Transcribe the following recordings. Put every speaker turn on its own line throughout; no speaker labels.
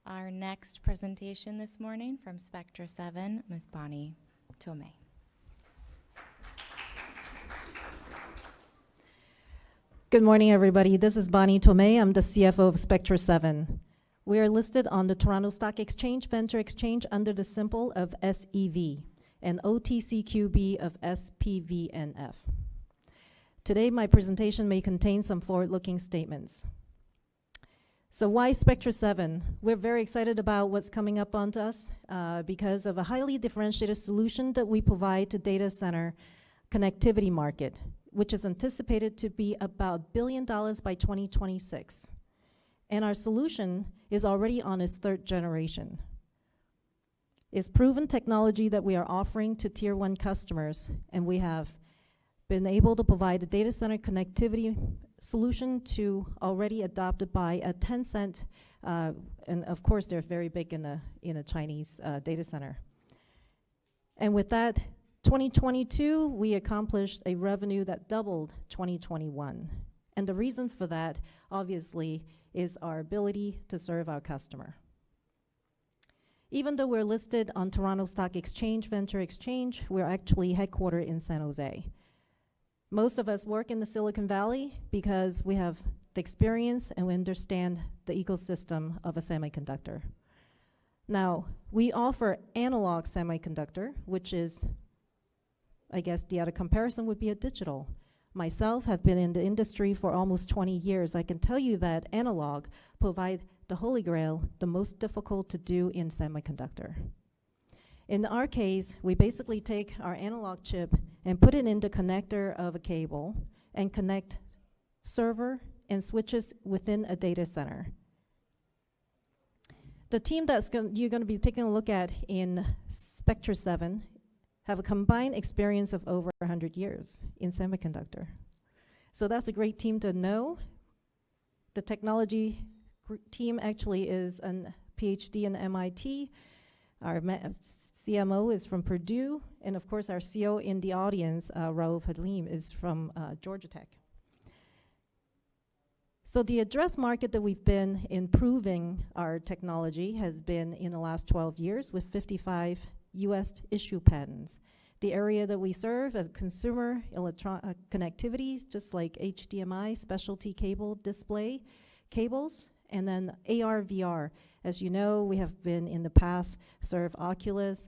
our next presentation this morning from Spectra7, Ms. Bonnie Tomei.
Good morning, everybody. This is Bonnie Tomei. I'm the CFO of Spectra7. We are listed on the Toronto Stock Exchange Venture Exchange under the symbol of SEV and OTCQB of SPVNF. Today, my presentation may contain some forward-looking statements. So why Spectra7? We're very excited about what's coming up onto us because of a highly differentiated solution that we provide to data center connectivity market, which is anticipated to be about $1 billion by 2026. And our solution is already on its third generation. It's proven technology that we are offering to Tier 1 customers, and we have been able to provide a data center connectivity solution to already adopted by a Tencent, and of course they're very big in a Chinese data center. And with that, 2022, we accomplished a revenue that doubled 2021. And the reason for that, obviously, is our ability to serve our customer. Even though we're listed on Toronto Stock Exchange Venture Exchange, we're actually headquartered in San Jose. Most of us work in the Silicon Valley because we have the experience and we understand the ecosystem of a semiconductor. Now, we offer analog semiconductor, which is, I guess the other comparison would be a digital. Myself have been in the industry for almost 20 years. I can tell you that analog provide the holy grail, the most difficult to do in semiconductor. In our case, we basically take our analog chip and put it in the connector of a cable and connect server and switches within a data center. The team you're going to be taking a look at in Spectra7 have a combined experience of over 100 years in semiconductor. So that's a great team to know. The technology team actually is a PhD in MIT. Our CMO is from Purdue, and of course our CEO in the audience, Raouf Halim, is from Georgia Tech. So the address market that we've been improving our technology has been in the last 12 years with 55 US issue patents. The area that we serve as consumer connectivity, just like HDMI, specialty cable display cables, and then AR, VR. As you know, we have been in the past serve Oculus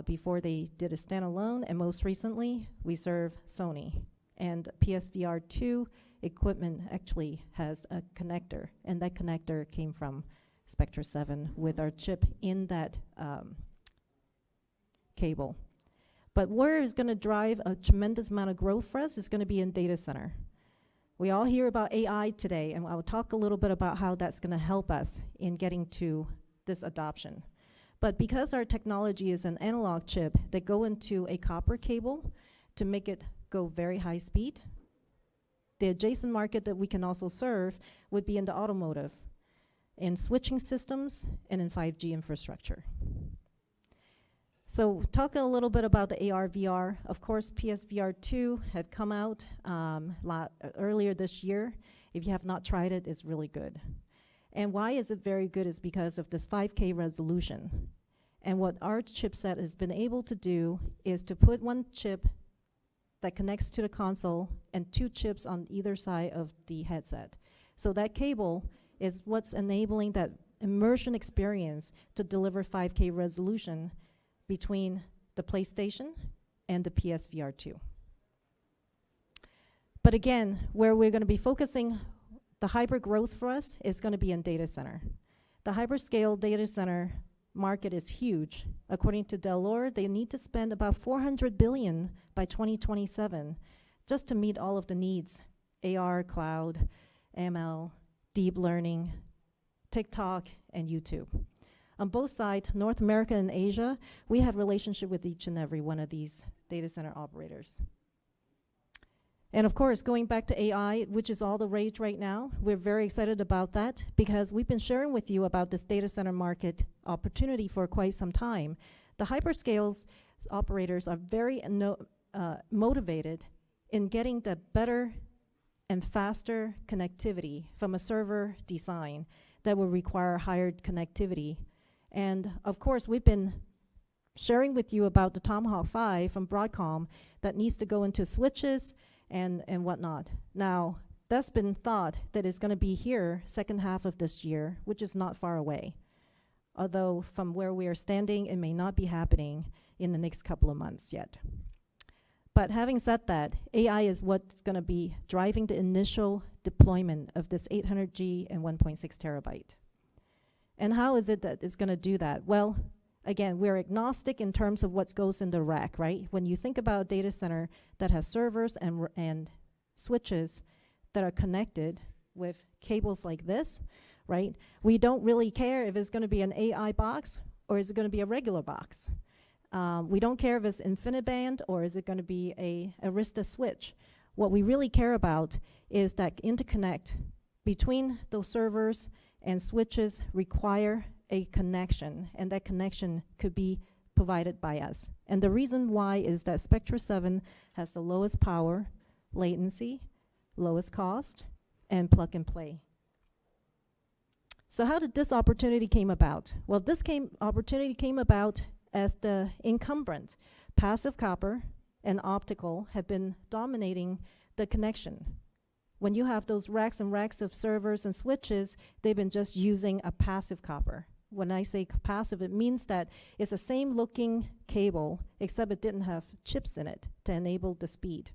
before they did a standalone, and most recently, we serve Sony. And PSVR 2 equipment actually has a connector, and that connector came from Spectra7 with our chip in that cable. But where is going to drive a tremendous amount of growth for us is going to be in data center. We all hear about AI today, and I'll talk a little bit about how that's going to help us in getting to this adoption. But because our technology is an analog chip that go into a copper cable to make it go very high speed, the adjacent market that we can also serve would be in the automotive, in switching systems, and in 5G infrastructure. So talking a little bit about the AR, VR, of course, PSVR 2 had come out earlier this year. If you have not tried it, it's really good. And why is it very good is because of this 5K resolution. And what our chipset has been able to do is to put one chip that connects to the console and two chips on either side of the headset. So that cable is what's enabling that immersion experience to deliver 5K resolution between the PlayStation and the PSVR 2. But again, where we're going to be focusing the hyper growth for us is going to be in data center. The hyperscale data center market is huge. According to Delors, they need to spend about $400 billion by 2027 just to meet all of the needs, AR, cloud, ML, deep learning, TikTok, and YouTube. On both sides, North America and Asia, we have relationship with each and every one of these data center operators. And of course, going back to AI, which is all the rage right now, we're very excited about that because we've been sharing with you about this data center market opportunity for quite some time. The hyperscales operators are very motivated in getting the better and faster connectivity from a server design. that will require higher connectivity. And of course, we've been sharing with you about the Tomahawk 5 from Broadcom that needs to go into switches and whatnot. Now, that's been thought that it's going to be here second half of this year, which is not far away. Although from where we are standing, it may not be happening in the next couple of months yet. But having said that, AI is what's going to be driving the initial deployment of this 800G and 1.6 terabyte. And how is it that it's going to do that? Well, again, we're agnostic in terms of what goes in the rack, right? When you think about a data center that has servers and switches that are connected with cables like this, right? We don't really care if it's going to be an AI box or is it going to be a regular box. We don't care if it's InfiniBand or is it going to be a Arista switch. What we really care about is that interconnect between those servers and switches require a connection, and that connection could be provided by us. And the reason why is that Spectra7 has the lowest power, latency, lowest cost, and plug and play. So how did this opportunity came about? Well, this opportunity came about as the incumbent. Passive copper and optical have been dominating the connection. When you have those racks and racks of servers and switches, they've been just using a passive copper. When I say passive, it means that it's the same looking cable, except it didn't have chips in it to enable the speed.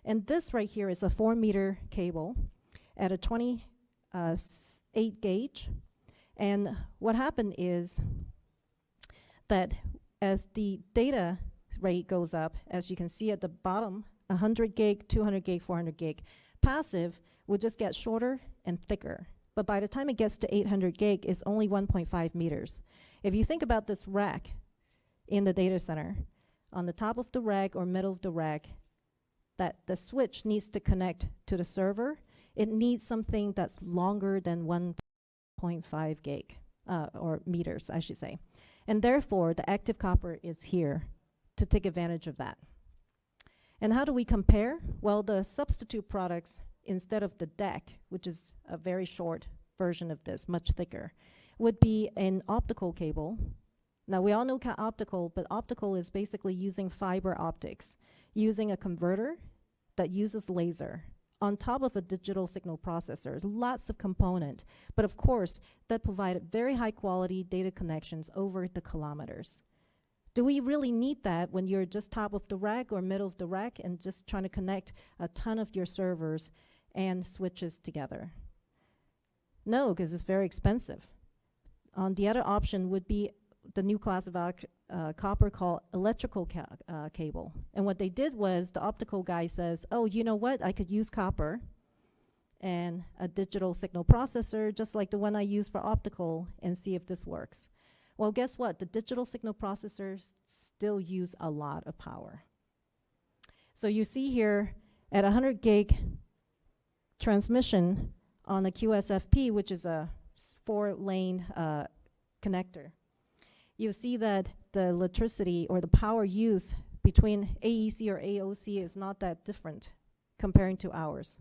And this right here is a 4-meter cable at a 28 gauge. And what happened is that as the data rate goes up, as you can see at the bottom, 100 gig, 200 gig, 400 gig, passive will just get shorter and thicker. But by the time it gets to 800 gig, it's only 1.5 meters. If you think about this rack in the data center, on the top of the rack or middle of the rack, that the switch needs to connect to the server, it needs something that's longer than 1.5 gig, or meters, I should say. And therefore, the active copper is here to take advantage of that. And how do we compare? Well, the substitute products, instead of the DAC, which is a very short version of this, much thicker, would be an optical cable. Now, we all know optical, but optical is basically using fiber optics, using a converter that uses laser on top of a digital signal processor. Lots of components, but of course, that provided very high quality data connections over the kilometers. Do we really need that when you're just top of the rack or middle of the rack and just trying to connect a ton of your servers and switches together? No, because it's very expensive. The other option would be the new class of copper called electrical cable. And what they did was the optical guy says, oh, you know what? I could use copper and a digital signal processor just like the one I use for optical and see if this works. Well, guess what? The digital signal processors still use a lot of power. So you see here at 100 gig transmission on a QSFP, which is a 4-lane connector, you see that the electricity or the power use between AEC or AOC is not that different comparing to ours.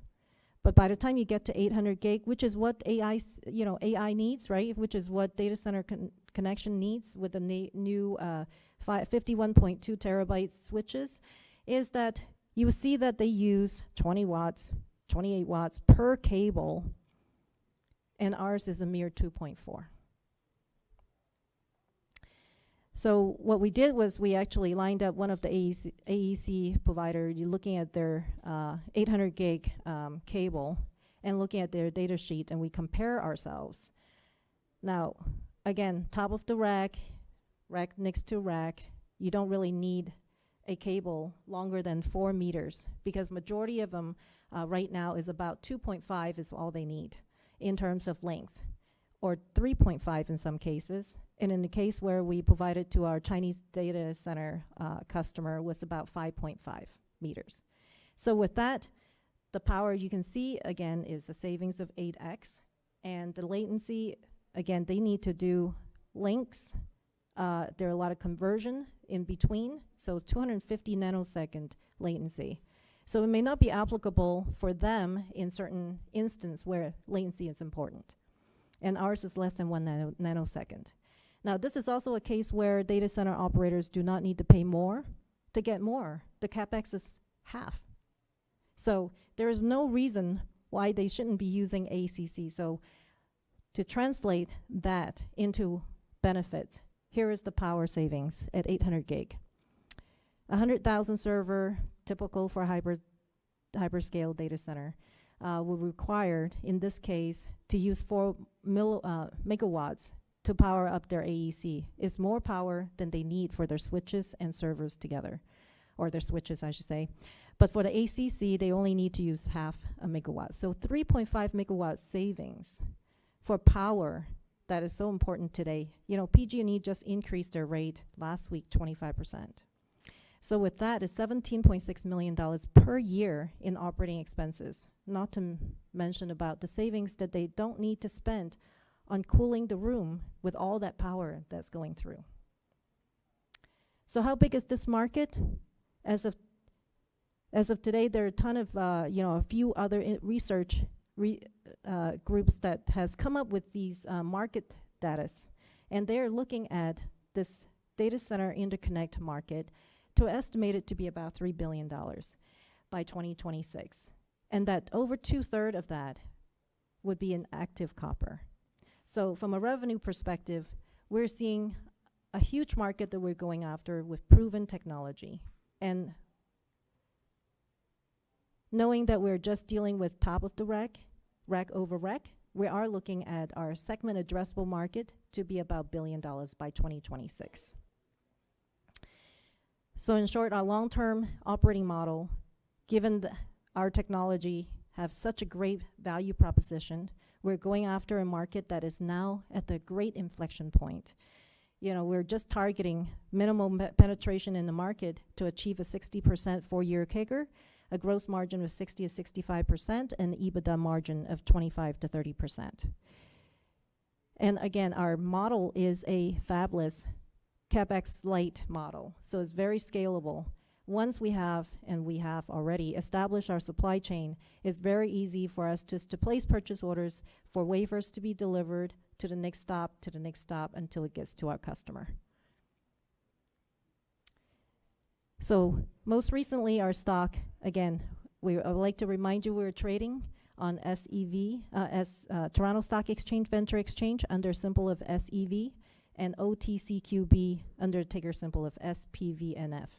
But by the time you get to 800 gig, which is what AI needs, right? Which is what data center connection needs with the new 51.2 terabyte switches, is that you see that they use 20 watts, 28 watts per cable, and ours is a mere 2.4. So what we did was we actually lined up one of the AEC provider, you're looking at their 800 gig cable and looking at their data sheet, and we compare ourselves. Now, again, top of the rack, rack next to rack, you don't really need a cable longer than 4 meters because majority of them right now is about 2.5 is all they need in terms of length, or 3.5 in some cases. And in the case where we provided to our Chinese data center customer was about 5.5 meters. So with that, the power you can see, again, is a savings of 8x. And the latency, again, they need to do links. There are a lot of conversion in between, so 250 nanosecond latency. So it may not be applicable for them in certain instances where latency is important. and ours is less than 1 nanosecond. Now, this is also a case where data center operators do not need to pay more to get more. The CapEx is half. So there is no reason why they shouldn't be using ACC. So to translate that into benefit, here is the power savings at 800 gig. 100,000 server, typical for hyperscale data center, will require, in this case, to use 4 megawatts to power up their AEC. Is more power than they need for their switches and servers together, or their switches, I should say. But for the ACC, they only need to use half a megawatt. So 3.5 megawatt savings for power that is so important today. You know, PG&E just increased their rate last week 25%. So with that, it's $17.6 million per year in operating expenses, not to mention about the savings that they don't need to spend on cooling the room with all that power that's going through. So how big is this market? As of today, there are a ton of, a few other research groups that has come up with these market data, and they're looking at this data center interconnect market to estimate it to be about $3 billion by 2026, and that over 2/3 of that would be in active copper. So from a revenue perspective, we're seeing a huge market that we're going after with proven technology. And knowing that we're just dealing with top of the rack over rack, we are looking at our segment addressable market to be about $1 billion by 2026. So in short, our long-term operating model, given our technology have such a great value proposition, we're going after a market that is now at the great inflection point. You know, we're just targeting minimum penetration in the market to achieve a 60% 4-year CAGR, a gross margin of 60 to 65%, and EBITDA margin of 25 to 30%. And again, our model is a fabless CapEx light model, so it's very scalable. Once we have, and we have already established our supply chain, it's very easy for us just to place purchase orders for wafers to be delivered to the next stop, until it gets to our customer. So most recently, our stock, again, I would like to remind you we're trading on SEV, Toronto Stock Exchange Venture Exchange under symbol of SEV, and OTCQB under ticker symbol of SPVNF.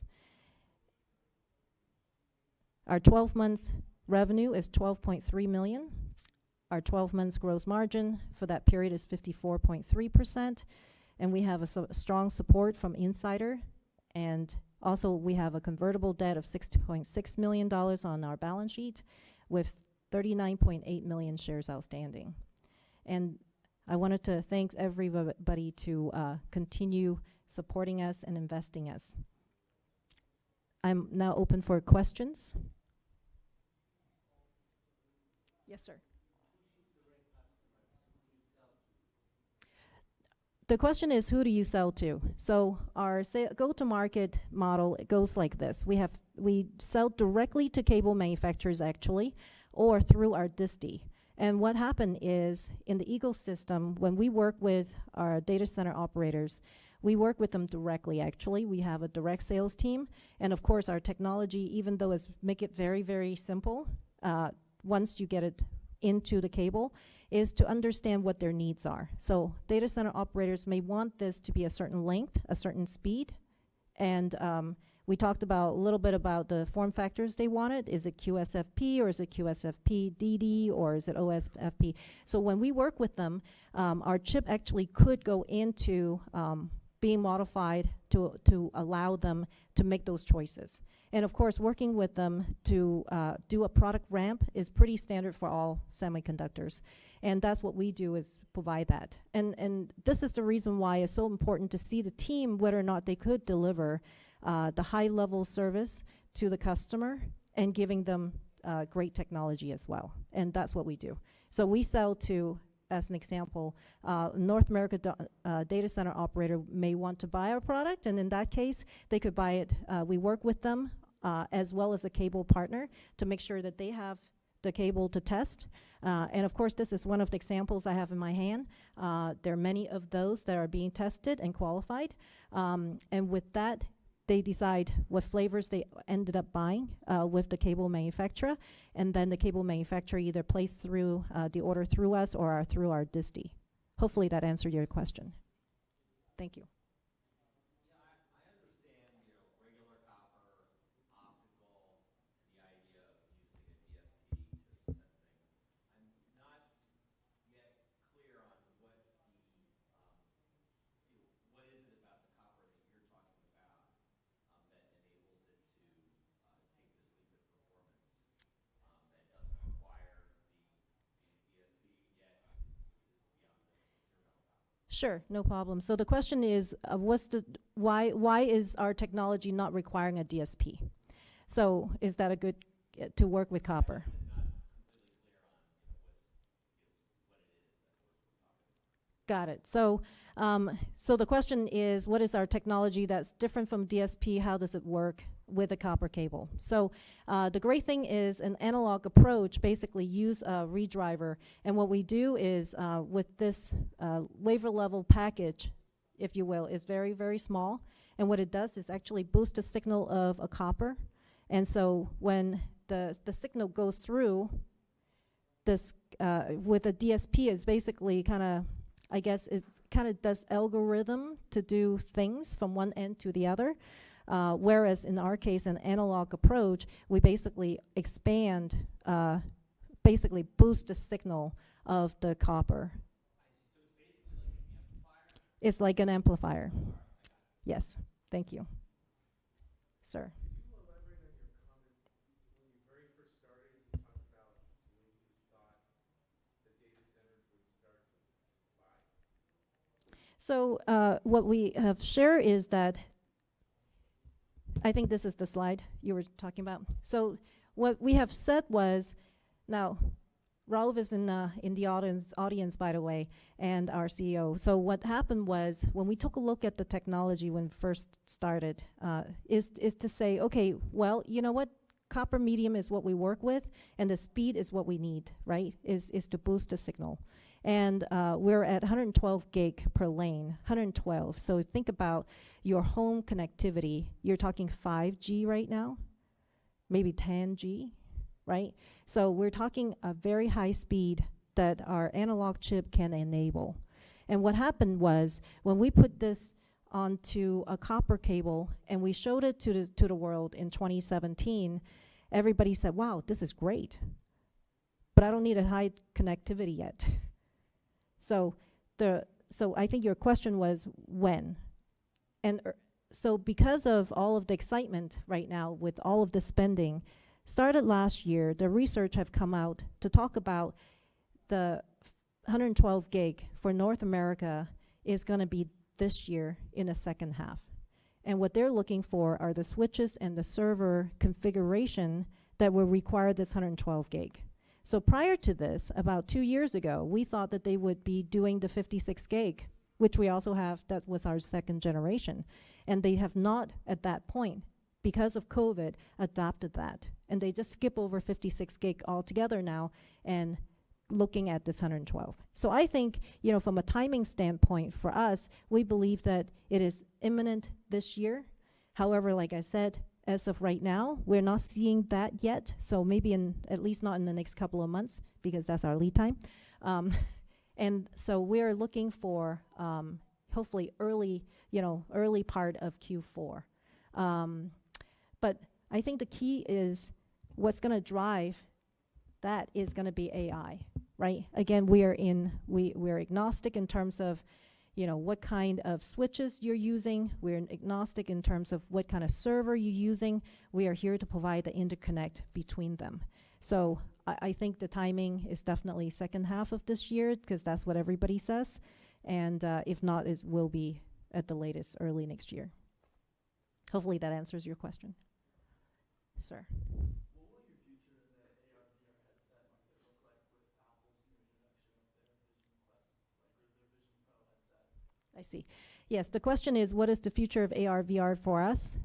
Our 12 months revenue is $12.3 million. Our 12 months gross margin for that period is 54.3%. And we have a strong support from Insider. And also we have a convertible debt of $6.6 million on our balance sheet with 39.8 million shares outstanding. And I wanted to thank everybody to continue supporting us and investing us. I'm now open for questions. Yes, sir. The question is, who do you sell to? So our go-to-market model, it goes like this. We sell directly to cable manufacturers, actually, or through our disti. And what happened is, in the ecosystem, when we work with our data center operators, we work with them directly, actually. We have a direct sales team. And of course, our technology, even though it's make it very, very simple, once you get it into the cable, is to understand what their needs are. So data center operators may want this to be a certain length, a certain speed, and we talked about a little bit about the form factors they wanted. Is it QSFP, or is it QSFP DD, or is it OSFP? So when we work with them, our chip actually could go into being modified to allow them to make those choices. And of course, working with them to do a product ramp is pretty standard for all semiconductors. And that's what we do, is provide that. And this is the reason why it's so important to see the team, whether or not they could deliver the high-level service to the customer and giving them great technology as well. And that's what we do. So we sell to, as an example, North America data center operator may want to buy our product, and in that case, they could buy it. We work with them as well as a cable partner to make sure that they have the cable to test. And of course, this is one of the examples I have in my hand. There are many of those that are being tested and qualified. And with that, they decide what flavors they ended up buying with the cable manufacturer. And then the cable manufacturer either placed through the order through us or through our disti. Hopefully that answered your question. Thank you. Sure, no problem. So the question is, why is our technology not requiring a DSP? So is that a good to work with copper? Got it. So, so the question is, what is our technology that's different from DSP? How does it work with a copper cable? So, the great thing is an analog approach basically use a redriver, and what we do is with this wafer level package, if you will, is very, very small, and what it does is actually boost the signal of a copper, and so when the signal goes through this with a DSP is basically kind of, I guess it kind of does algorithm to do things from one end to the other, whereas in our case, an analog approach, we basically expand, basically boost the signal of the copper. It's like an amplifier. Yes, thank you. Sir. So what we have shared is that, I think this is the slide you were talking about. So what we have said was, now Raouf is in the audience, by the way, and our CEO. So what happened was, when we took a look at the technology when first started, is to say, okay, well, you know what? Copper medium is what we work with, and the speed is what we need, right? Is to boost the signal. And we're at 112 gig per lane, 112. So think about your home connectivity. You're talking 5G right now, maybe 10G, right? So we're talking a very high speed that our analog chip can enable. And what happened was, when we put this onto a copper cable and we showed it to the world in 2017, everybody said, wow, this is great, but I don't need a high connectivity yet. So I think your question was when. And so because of all of the excitement right now with all of the spending, started last year, the research have come out to talk about the 112 gig for North America is going to be this year in the second half. And what they're looking for are the switches and the server configuration that will require this 112 gig. So prior to this, about 2 years ago, we thought that they would be doing the 56 gig, which we also have. That was our second generation. And they have not, at that point, because of COVID, adopted that. And they just skip over 56 gig altogether now and looking at this 112. So I think, you know, from a timing standpoint for us, we believe that it is imminent this year. However, like I said, as of right now, we're not seeing that yet. So maybe at least not in the next couple of months, because that's our lead time. And so we're looking for hopefully early part of Q4. But I think the key is what's going to drive that is going to be AI, right? Again, we're agnostic in terms of, you know, what kind of switches you're using. We're agnostic in terms of what kind of server you're using. We are here to provide the interconnect between them. So I think the timing is definitely second half of this year, because that's what everybody says. And if not, it will be at the latest early next year. Hopefully that answers your question. Sir.
What will your future in the AR/VR headset market look like with Apple's new introduction of their Vision Quest, like, or their Vision Pro headset?
I see. Yes, the question is, what is the future of AR/VR for us?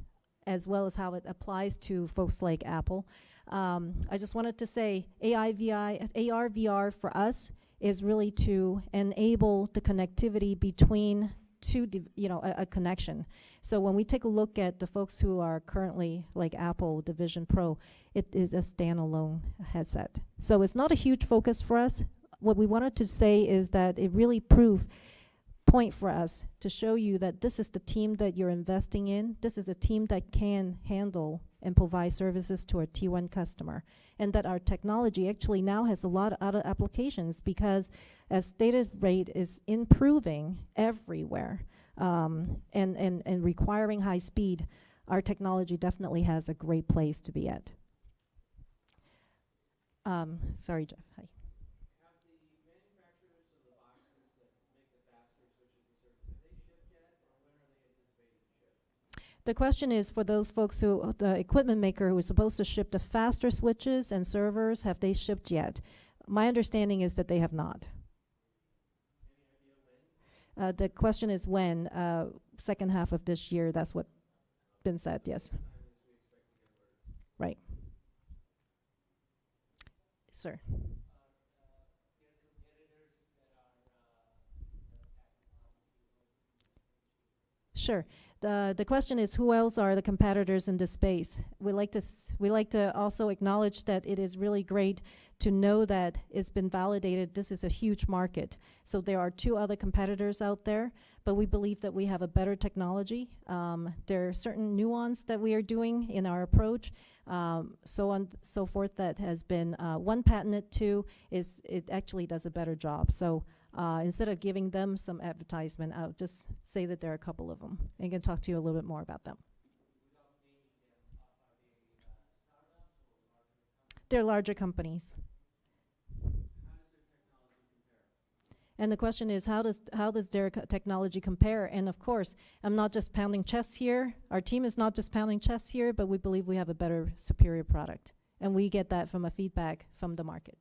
as well as how it applies to folks like Apple. I just wanted to say AR, VR for us is really to enable the connectivity between a connection. So when we take a look at the folks who are currently like Apple, the Vision Pro, it is a standalone headset. So it's not a huge focus for us. What we wanted to say is that it really proved point for us to show you that this is the team that you're investing in. This is a team that can handle and provide services to our T1 customer, and that our technology actually now has a lot of other applications, because as data rate is improving everywhere and requiring high speed, our technology definitely has a great place to be at. Sorry, Jeff. Hi.
Have the manufacturers of the boxes that make the faster switches and servers, have they shipped yet, or when are they anticipated to ship?
The question is for those folks who, the equipment maker who is supposed to ship the faster switches and servers, have they shipped yet? My understanding is that they have not.
Any idea when?
The question is when, second half of this year, that's what been said, yes. Right. Sir. Sure. The question is, who else are the competitors in this space? We like to also acknowledge that it is really great to know that it's been validated. This is a huge market. So there are 2 other competitors out there, but we believe that we have a better technology. There are certain nuance that we are doing in our approach, so on so forth, that has been one patented, 2 is it actually does a better job. So instead of giving them some advertisement, I'll just say that there are a couple of them, and I can talk to you a little bit more about them. They're larger companies. And the question is, how does their technology compare? And of course, I'm not just pounding chests here. Our team is not just pounding chests here, but we believe we have a better, superior product. And we get that from a feedback from the market.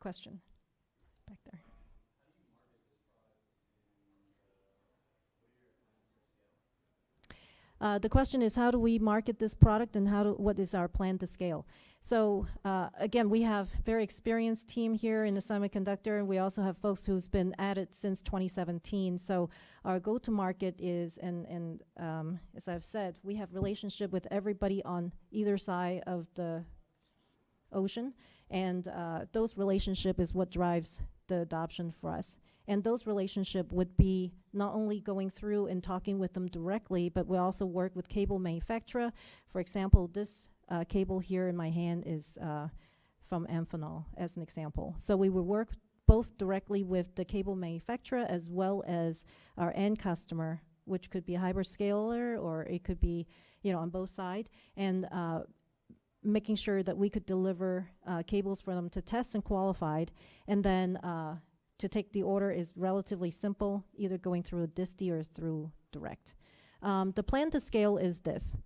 Question back there. The question is, how do we market this product, and what is our plan to scale? So again, we have very experienced team here in the semiconductor, and we also have folks who's been at it since 2017. So our go-to-market is, and as I've said, we have relationship with everybody on either side of the ocean, and those relationship is what drives the adoption for us. And those relationship would be not only going through and talking with them directly, but we also work with cable manufacturer. For example, this cable here in my hand is from Amphenol, as an example. So we will work both directly with the cable manufacturer as well as our end customer, which could be a hyperscaler, or it could be, on both sides, and making sure that we could deliver cables for them to test and qualified, and then to take the order is relatively simple, either going through a disti or through direct. The plan to scale is this.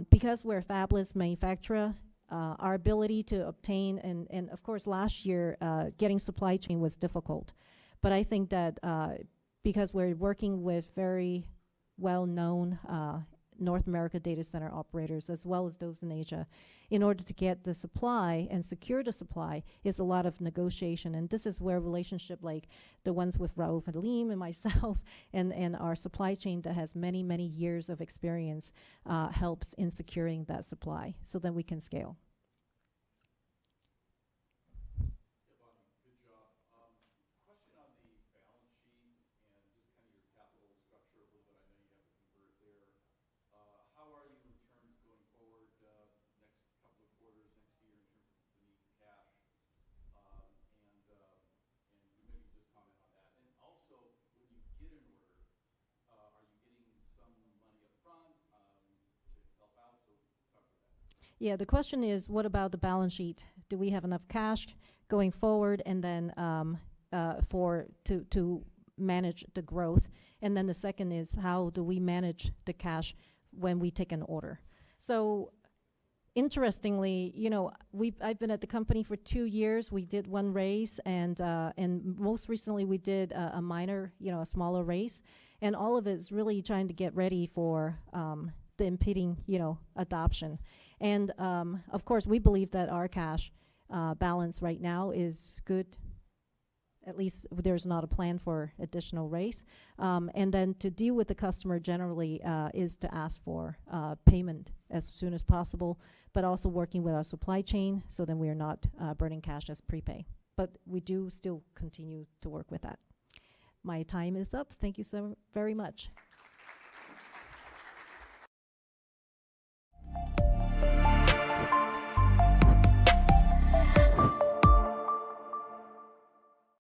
Because we're a fabless manufacturer, our ability to obtain, and of course last year getting supply chain was difficult, but I think that because we're working with very well-known North America data center operators as well as those in Asia, in order to get the supply and secure the supply is a lot of negotiation. And this is where relationship like the ones with Raouf and Aleem and myself and our supply chain that has many, many years of experience helps in securing that supply so that we can scale. Yeah, the question is, what about the balance sheet? Do we have enough cash going forward, and then to manage the growth? And then the second is, how do we manage the cash when we take an order? So interestingly, I've been at the company for 2 years. We did one raise, and most recently we did a minor, a smaller raise. And all of it is really trying to get ready for the impeding, adoption. And of course, we believe that our cash balance right now is good. At least there's not a plan for additional raise. And then to deal with the customer generally is to ask for payment as soon as possible, but also working with our supply chain so then we are not burning cash as prepay. But we do still continue to work with that. My time is up. Thank you so very much.